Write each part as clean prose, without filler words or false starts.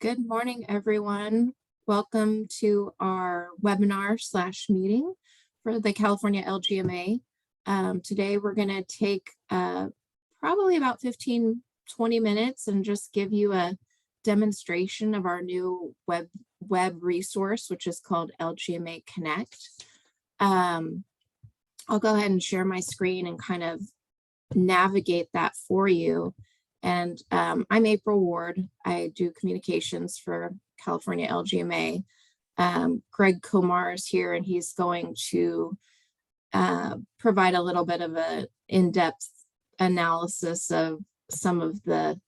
Good morning, everyone. Welcome to our webinar/meeting for the California LGMA. Today, we're going to take probably about 15-20 minutes and just give you a demonstration of our new web resource, which is called LGMA Connect. I'll go ahead and share my screen and kind of navigate that for you. And I'm April Ward. I do communications for California LGMA. Greg Komar is here, and he's going to provide a little bit of an in-depth analysis of some of the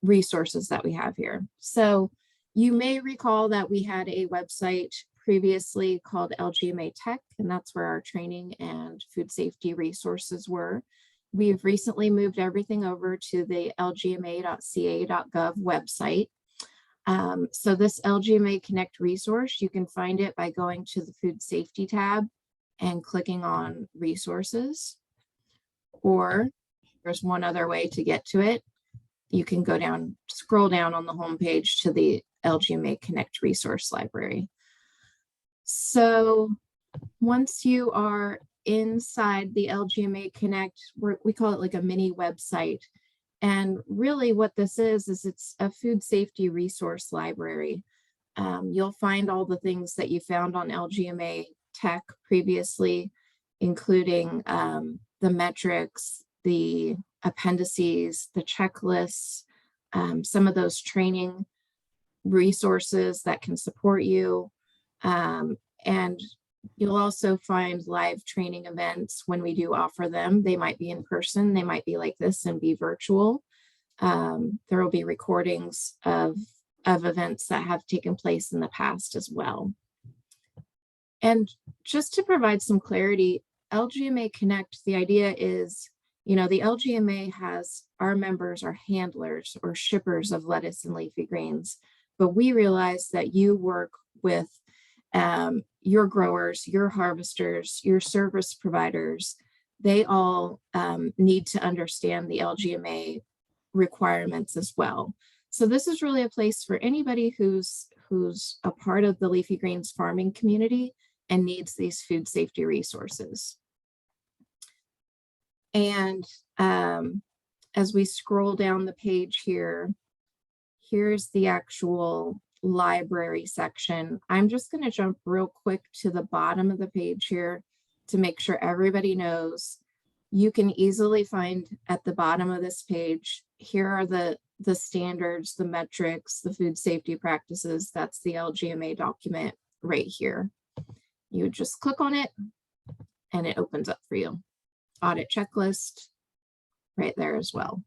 resources that we have here. So you may recall that we had a website previously called LGMA Tech, and that's where our training and food safety resources were. We've recently moved everything over to the lgma.ca.gov website. So this LGMA Connect resource, you can find it by going to the Food Safety tab and clicking on Resources. Or there's one other way to get to it. You can go down, scroll down on the homepage to the LGMA Connect resource library. So once you are inside the LGMA Connect, we call it like a mini website. And really what this is it's a food safety resource library. You'll find all the things that you found on LGMA Tech previously, including the metrics, the appendices, the checklists, some of those training resources that can support you. And you'll also find live training events when we do offer them. They might be in person, they might be like this and be virtual. There will be recordings of events that have taken place in the past as well. And just to provide some clarity, LGMA Connect, the idea is, the LGMA has our members are handlers or shippers of lettuce and leafy greens, but we realize that you work with your growers, your harvesters, your service providers. They all need to understand the LGMA requirements as well. So this is really a place for anybody who's a part of the leafy greens farming community and needs these food safety resources. And as we scroll down the page here, here's the actual library section. I'm just going to jump real quick to the bottom of the page here to make sure everybody knows. You can easily find at the bottom of this page, here are the standards, the metrics, the food safety practices. That's the LGMA document right here. You just click on it and it opens up for you. Audit checklist right there as well.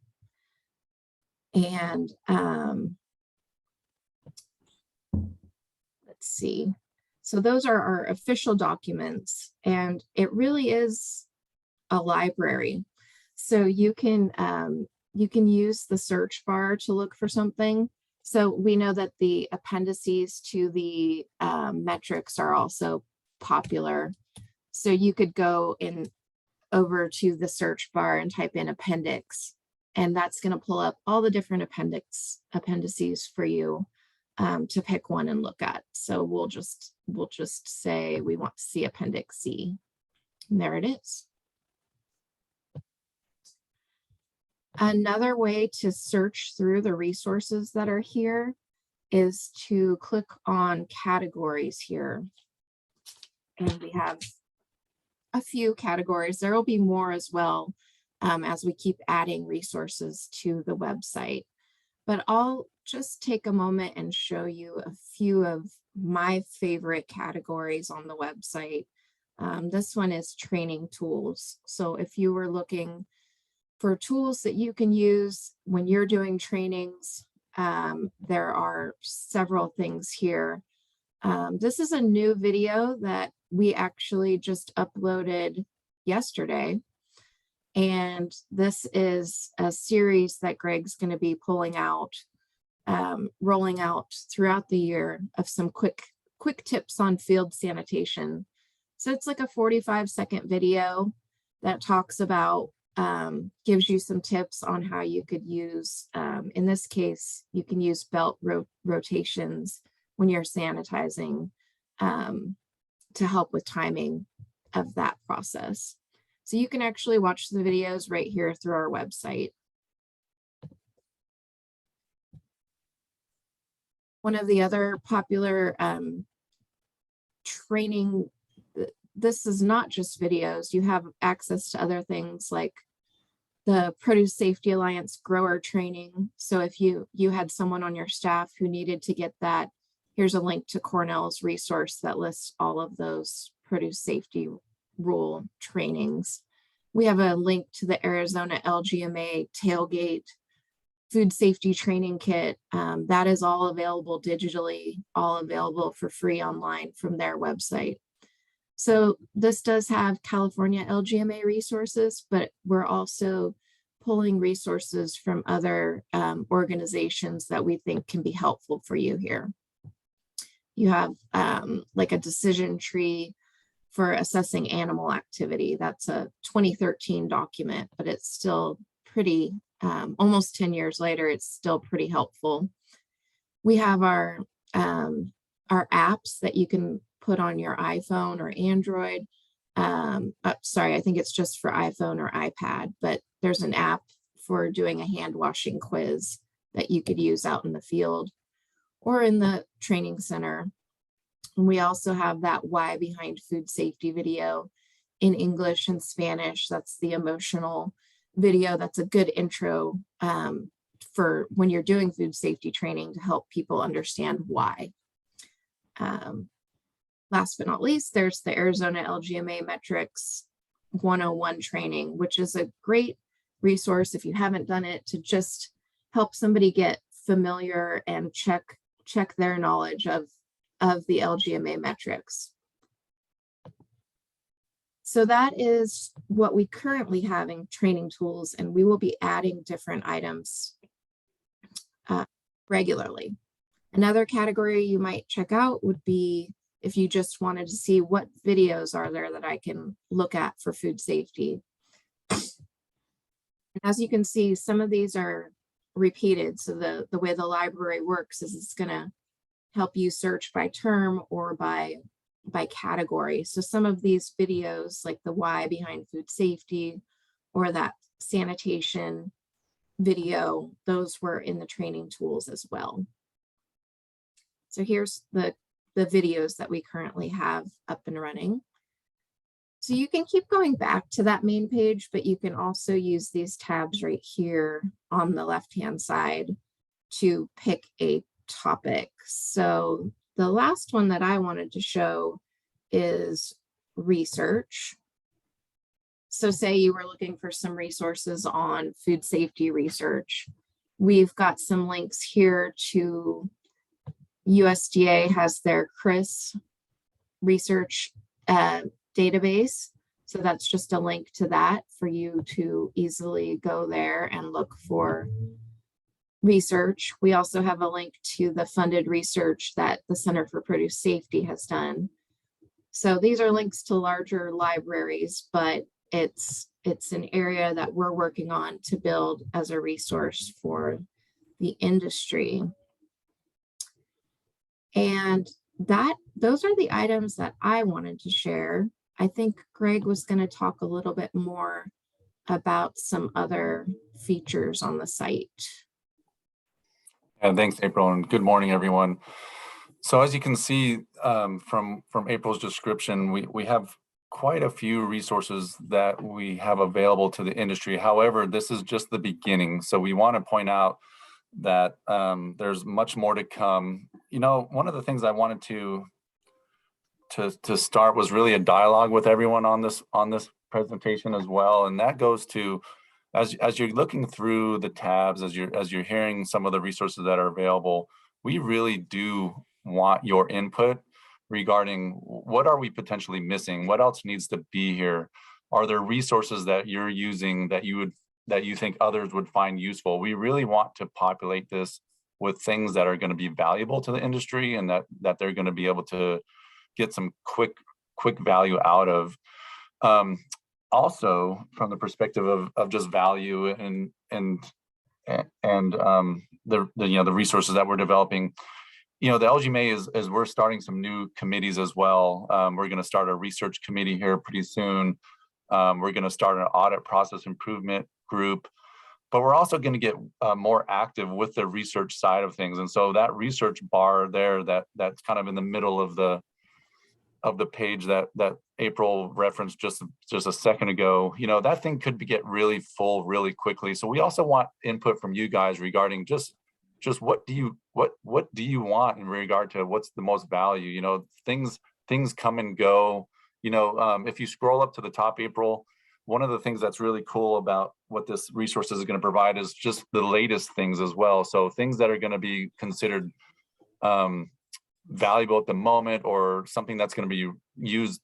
And let's see. So those are our official documents, and it really is a library. So you can use the search bar to look for something. So we know that the appendices to the metrics are also popular. So you could go over to the search bar and type in appendix, and that's going to pull up all the different appendices for you to pick one and look at. So we'll just say we want to see Appendix C. And there it is. Another way to search through the resources that are here is to click on categories here. And we have a few categories. There will be more as well as we keep adding resources to the website. But I'll just take a moment and show you a few of my favorite categories on the website. This one is training tools. So if you were looking for tools that you can use when you're doing trainings, there are several things here. This is a new video that we actually just uploaded yesterday. And this is a series that Greg's going to be rolling out throughout the year of some quick tips on field sanitation. So it's like a 45-second video that talks about gives you some tips on how you could use, in this case, you can use belt rotations when you're sanitizing to help with timing of that process. So you can actually watch the videos right here through our website. One of the other popular training, this is not just videos, you have access to other things like the Produce Safety Alliance grower training. So if you had someone on your staff who needed to get that, here's a link to Cornell's resource that lists all of those produce safety rule trainings. We have a link to the Arizona LGMA tailgate food safety training kit. That is all available digitally, all available for free online from their website. So this does have California LGMA resources, but we're also pulling resources from other organizations that we think can be helpful for you here. You have like a decision tree for assessing animal activity. That's a 2013 document, but it's still pretty, almost 10 years later, it's still pretty helpful. We have our apps that you can put on your iPhone or Android. Sorry, I think it's just for iPhone or iPad, but there's an app for doing a hand washing quiz that you could use out in the field or in the training center. And we also have that why behind food safety video in English and Spanish. That's the emotional video. That's a good intro for when you're doing food safety training to help people understand why. Last but not least, there's the Arizona LGMA Metrics 101 training, which is a great resource if you haven't done it to just help somebody get familiar and check their knowledge of the LGMA metrics. So that is what we currently have in training tools, and we will be adding different items regularly. Another category you might check out would be if you just wanted to see what videos are there that I can look at for food safety. And as you can see, some of these are repeated. So the way the library works is it's going to help you search by term or by category. So some of these videos, like the why behind food safety or that sanitation video, those were in the training tools as well. So here's the videos that we currently have up and running. So you can keep going back to that main page, but you can also use these tabs right here on the left-hand side to pick a topic. So the last one that I wanted to show is research. So say you were looking for some resources on food safety research. We've got some links here to USDA has their CRIS research database. So that's just a link to that for you to easily go there and look for research. We also have a link to the funded research that the Center for Produce Safety has done. So these are links to larger libraries, but it's an area that we're working on to build as a resource for the industry. And those are the items that I wanted to share. I think Greg was going to talk a little bit more about some other features on the site. Yeah, thanks, April, and good morning, everyone. So as you can see from April's description, we have quite a few resources that we have available to the industry. However, this is just the beginning. So we want to point out that there's much more to come. You know, one of the things I wanted to start was really a dialogue with everyone on this presentation as well, and that goes to as you're looking through the tabs, as you're hearing some of the resources that are available, we really do want your input regarding what are we potentially missing, what else needs to be here, are there resources that you're using that you think others would find useful. We really want to populate this with things that are going to be valuable to the industry and that they're going to be able to get some quick value out of. also from the perspective of just value and the resources that we're developing, the LGMA is we're starting some new committees as well. We're going to start a research committee here pretty soon. We're going to start an audit process improvement group, but we're also going to get more active with the research side of things. And so that research bar there, that's kind of in the middle of the page that April referenced just a second ago, that thing could get really full really quickly. So we also want input from you guys regarding just what do you want in regard to what's the most value. Things come and go. If you scroll up to the top, April, one of the things that's really cool about what this resource is going to provide is just the latest things as well. So things that are going to be considered valuable at the moment, or something that's going to be used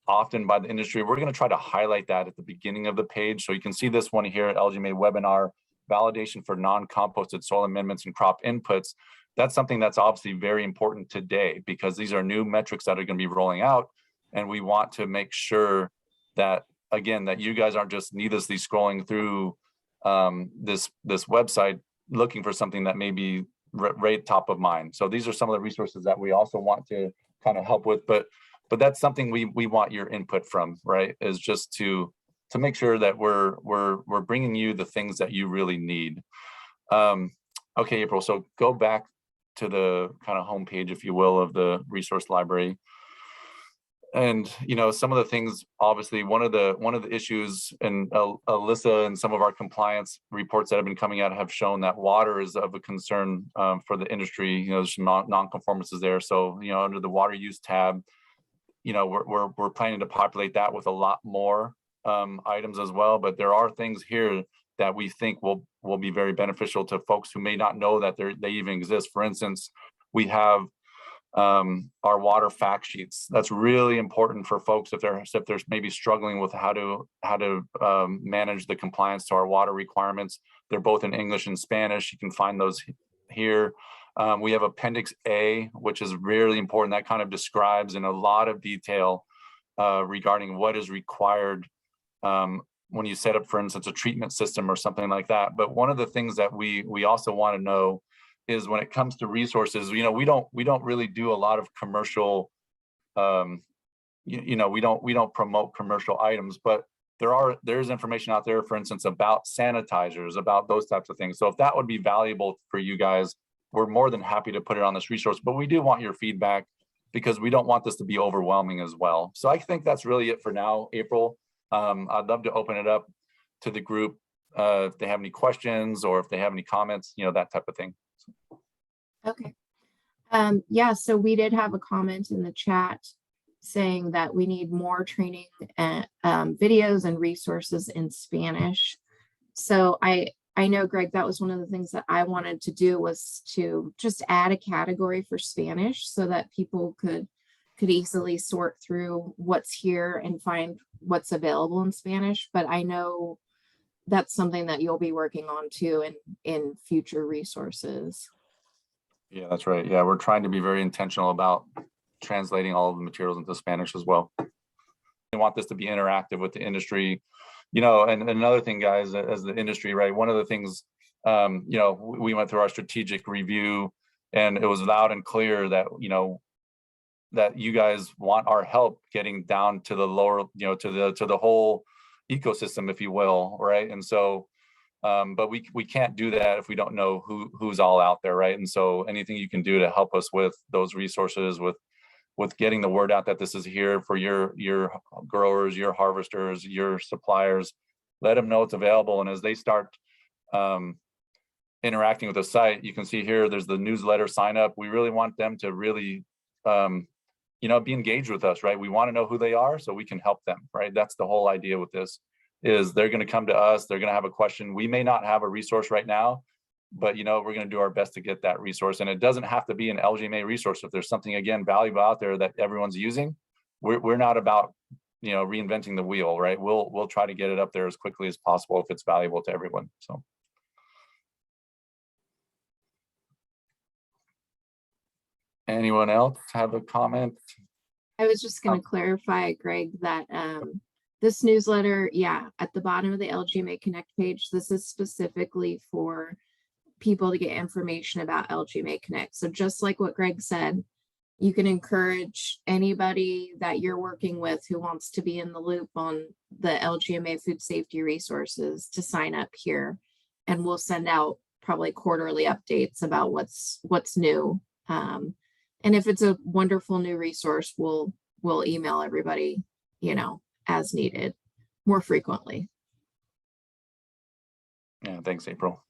often by the industry, we're going to try to highlight that at the beginning of the page. So you can see this one here at LGMA webinar, validation for non-composted soil amendments and crop inputs. That's something that's obviously very important today, because these are new metrics that are going to be rolling out. And we want to make sure that, again, that you guys aren't just needlessly scrolling through this website looking for something that may be right top of mind. So these are some of the resources that we also want to kind of help with, but that's something we want your input from, right? Is just to make sure that we're bringing you the things that you really need. Okay, April, so go back to the kind of homepage, if you will, of the resource library. And some of the things, obviously, one of the issues, and Alyssa and some of our compliance reports that have been coming out have shown that water is of a concern for the industry. There's some non-conformances there. So under the water use tab, we're planning to populate that with a lot more items as well. But there are things here that we think will be very beneficial to folks who may not know that they even exist. For instance, we have our water fact sheets. That's really important for folks if they're maybe struggling with how to manage the compliance to our water requirements. They're both in English and Spanish. You can find those here. We have Appendix A, which is really important. That kind of describes in a lot of detail regarding what is required when you set up, for instance, a treatment system or something like that. But one of the things that we also want to know is, when it comes to resources, we don't really do a lot of commercial, we don't promote commercial items, but there's information out there, for instance, about sanitizers, about those types of things. So if that would be valuable for you guys, we're more than happy to put it on this resource, but we do want your feedback, because we don't want this to be overwhelming as well. So I think that's really it for now, April. I'd love to open it up to the group if they have any questions, or if they have any comments, that type of thing. Okay. Yeah, so we did have a comment in the chat saying that we need more training and videos and resources in Spanish. So I know, Greg, that was one of the things that I wanted to do, was to just add a category for Spanish so that people could easily sort through what's here and find what's available in Spanish. But I know that's something that you'll be working on too in future resources. Yeah, that's right. Yeah, we're trying to be very intentional about translating all of the materials into Spanish as well. We want this to be interactive with the industry, and another thing, guys, as the industry, right? One of the things, we went through our strategic review, and it was loud and clear that, that you guys want our help getting down to the lower, to the whole ecosystem, if you will, right? And so, but we can't do that if we don't know who's all out there, right? And so anything you can do to help us with those resources, with getting the word out that this is here for your growers, your harvesters, your suppliers, let them know it's available. And as they start interacting with the site, you can see here, there's the newsletter sign up. We really want them to really, be engaged with us, right? We want to know who they are so we can help them, right? That's the whole idea with this, is they're going to come to us, they're going to have a question. We may not have a resource right now, but we're going to do our best to get that resource. And it doesn't have to be an LGMA resource. If there's something, again, valuable out there that everyone's using, we're not about reinventing the wheel, right? We'll try to get it up there as quickly as possible if it's valuable to everyone. So anyone else have a comment? I was just going to clarify, Greg, that This newsletter, yeah, at the bottom of the LGMA Connect page, this is specifically for people to get information about LGMA Connect. So just like what Greg said, you can encourage anybody that you're working with who wants to be in the loop on the LGMA food safety resources to sign up here. And we'll send out probably quarterly updates about what's new. And if it's a wonderful new resource, we'll email everybody, you know, as needed more frequently. Yeah, thanks, April.